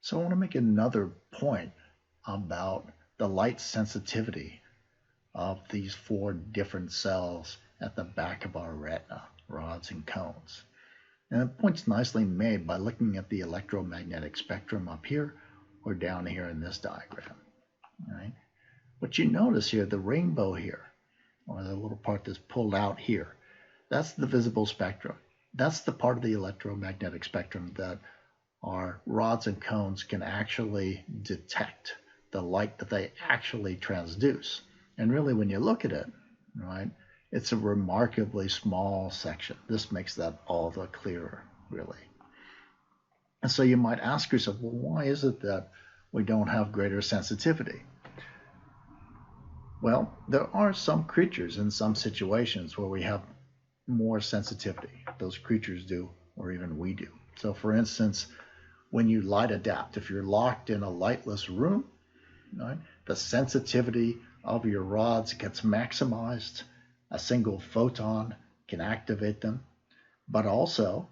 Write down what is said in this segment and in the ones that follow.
So I want to make another point about the light sensitivity of these four different cells at the back of our retina, rods and cones. And the point's nicely made by looking at the electromagnetic spectrum up here or down here in this diagram. Right? What you notice here, the rainbow here, or the little part that's pulled out here, that's the visible spectrum. That's the part of the electromagnetic spectrum that our rods and cones can actually detect, the light that they actually transduce. And really, when you look at it, right, it's a remarkably small section. This makes that all the clearer, really. And so you might ask yourself, well, why is it that we don't have greater sensitivity? Well, there are some creatures in some situations where we have more sensitivity. Those creatures do, or even we do. So, for instance, when you light adapt, if you're locked in a lightless room, right, the sensitivity of your rods gets maximized. A single photon can activate them. But also,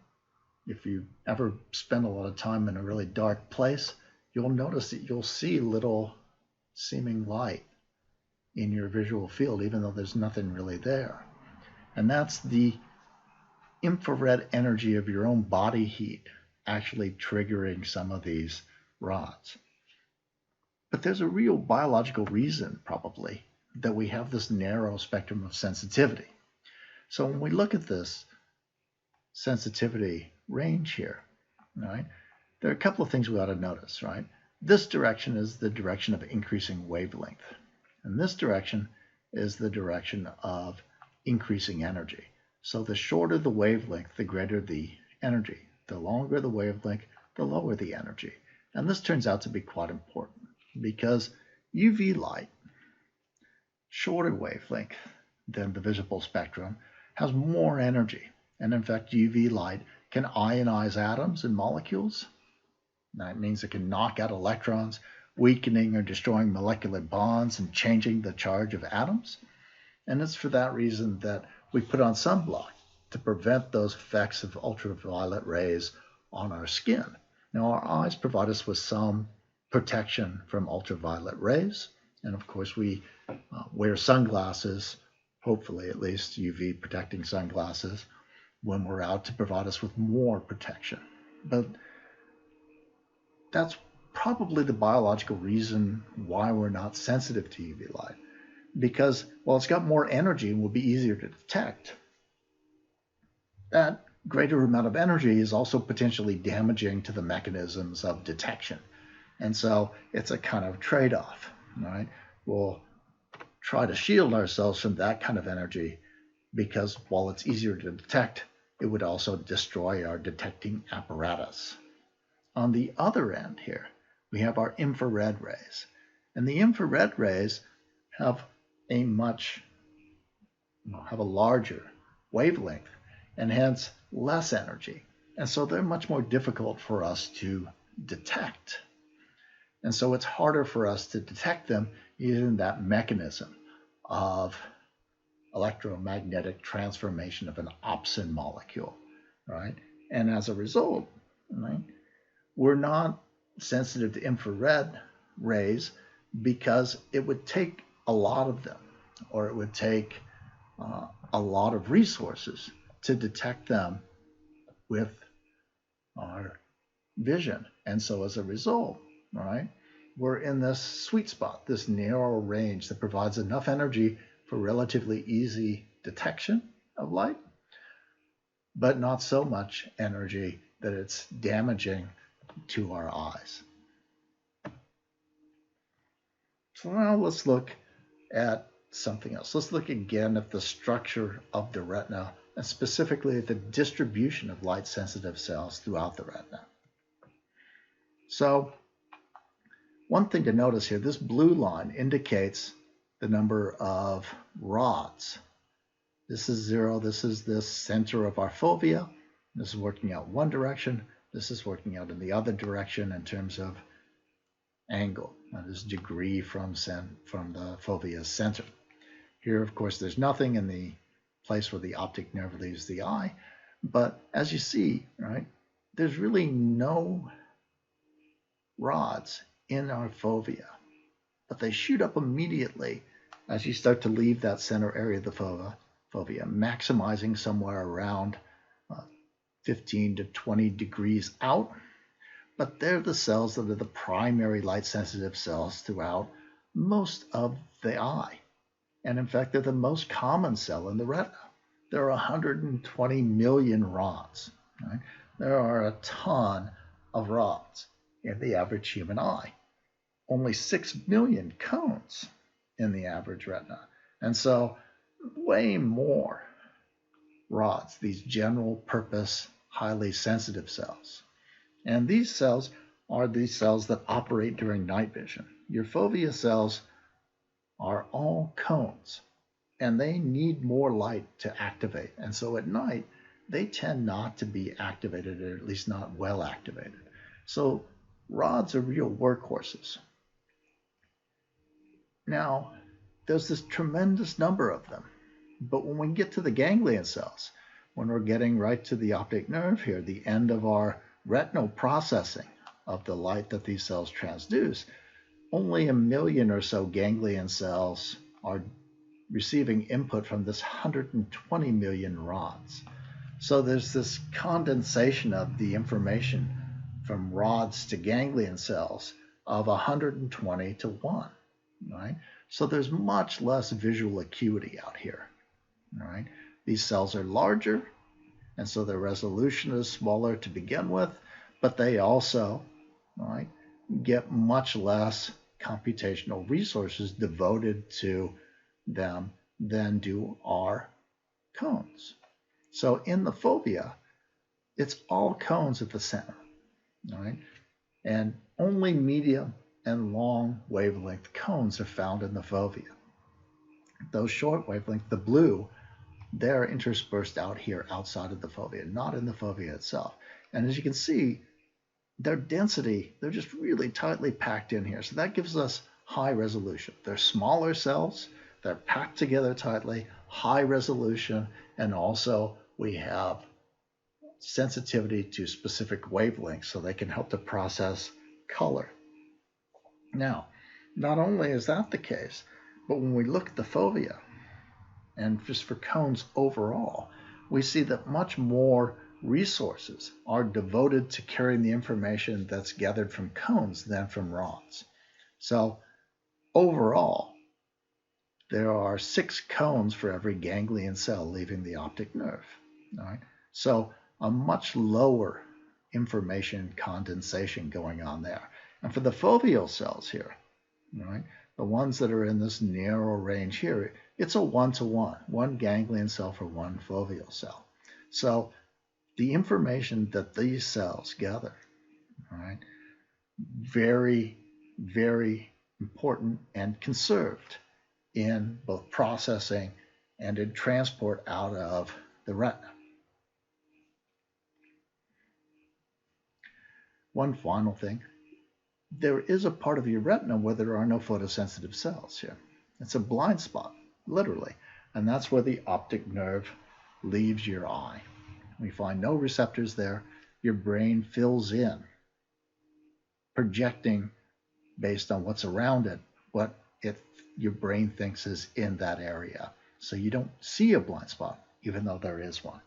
if you ever spend a lot of time in a really dark place, you'll notice that you'll see little seeming light in your visual field, even though there's nothing really there. And that's the infrared energy of your own body heat actually triggering some of these rods. But there's a real biological reason, probably, that we have this narrow spectrum of sensitivity. So when we look at this sensitivity range here, right, there are a couple of things we ought to notice, right? This direction is the direction of increasing wavelength, and this direction is the direction of increasing energy. So the shorter the wavelength, the greater the energy. The longer the wavelength, the lower the energy. And this turns out to be quite important because UV light, shorter wavelength than the visible spectrum, has more energy. And in fact, UV light can ionize atoms and molecules. That means it can knock out electrons, weakening or destroying molecular bonds and changing the charge of atoms. And it's for that reason that we put on sunblock to prevent those effects of ultraviolet rays on our skin. Now, our eyes provide us with some protection from ultraviolet rays. And of course, we wear sunglasses, hopefully at least UV protecting sunglasses, when we're out to provide us with more protection. But that's probably the biological reason why we're not sensitive to UV light. Because, well, it's got more energy and will be easier to detect. That greater amount of energy is also potentially damaging to the mechanisms of detection. And so it's a kind of trade-off, right? We'll try to shield ourselves from that kind of energy because while it's easier to detect, it would also destroy our detecting apparatus. On the other end here, we have our infrared rays. And the infrared rays have a larger wavelength and hence less energy. And so they're much more difficult for us to detect. And so it's harder for us to detect them using that mechanism of electromagnetic transformation of an opsin molecule, right? And as a result, right, we're not sensitive to infrared rays because it would take a lot of them, or it would take a lot of resources to detect them with our vision. And so as a result, right, we're in this sweet spot, this narrow range that provides enough energy for relatively easy detection of light, but not so much energy that it's damaging to our eyes. So now let's look at something else. Let's look again at the structure of the retina and specifically at the distribution of light-sensitive cells throughout the retina. So one thing to notice here, this blue line indicates the number of rods. This is 0. This is the center of our fovea. This is working out one direction. This is working out in the other direction in terms of angle. That is degree from the fovea's center. Here, of course, there's nothing in the place where the optic nerve leaves the eye. But as you see, right, there's really no rods in our fovea, but they shoot up immediately as you start to leave that center area of the fovea, maximizing somewhere around 15 to 20 degrees out. But they're the cells that are the primary light-sensitive cells throughout most of the eye. And in fact, they're the most common cell in the retina. There are 120 million rods. Right? There are a ton of rods in the average human eye. Only 6 million cones in the average retina. And so way more rods, these general purpose, highly sensitive cells. And these cells are the cells that operate during night vision. Your fovea cells are all cones, and they need more light to activate. And so at night, they tend not to be activated, or at least not well activated. So rods are real workhorses. Now, there's this tremendous number of them. But when we get to the ganglion cells, when we're getting right to the optic nerve here, the end of our retinal processing of the light that these cells transduce, only 1 million or so ganglion cells are receiving input from this 120 million rods. So there's this condensation of the information from rods to ganglion cells of 120 to 1, right? So there's much less visual acuity out here, right? These cells are larger, and so their resolution is smaller to begin with, but they also, right, get much less computational resources devoted to them than do our cones. So in the fovea, it's all cones at the center, right? And only medium and long wavelength cones are found in the fovea. Those short wavelength, the blue, they're interspersed out here outside of the fovea, not in the fovea itself. And as you can see, their density, they're just really tightly packed in here. So that gives us high resolution. They're smaller cells, they're packed together tightly, high resolution, and also we have sensitivity to specific wavelengths so they can help to process color. Now, not only is that the case, but when we look at the fovea, and just for cones overall, we see that much more resources are devoted to carrying the information that's gathered from cones than from rods. So overall, there are 6 cones for every ganglion cell leaving the optic nerve. All right? So a much lower information condensation going on there. And for the foveal cells here, right, the ones that are in this narrow range here, it's a 1-to-1, 1 ganglion cell for 1 foveal cell. So the information that these cells gather, right, very, very important and conserved in both processing and in transport out of the retina. One final thing, there is a part of your retina where there are no photosensitive cells here. It's a blind spot, literally, and that's where the optic nerve leaves your eye. We find no receptors there. Your brain fills in, projecting based on what's around it, what your brain thinks is in that area. So you don't see a blind spot, even though there is one.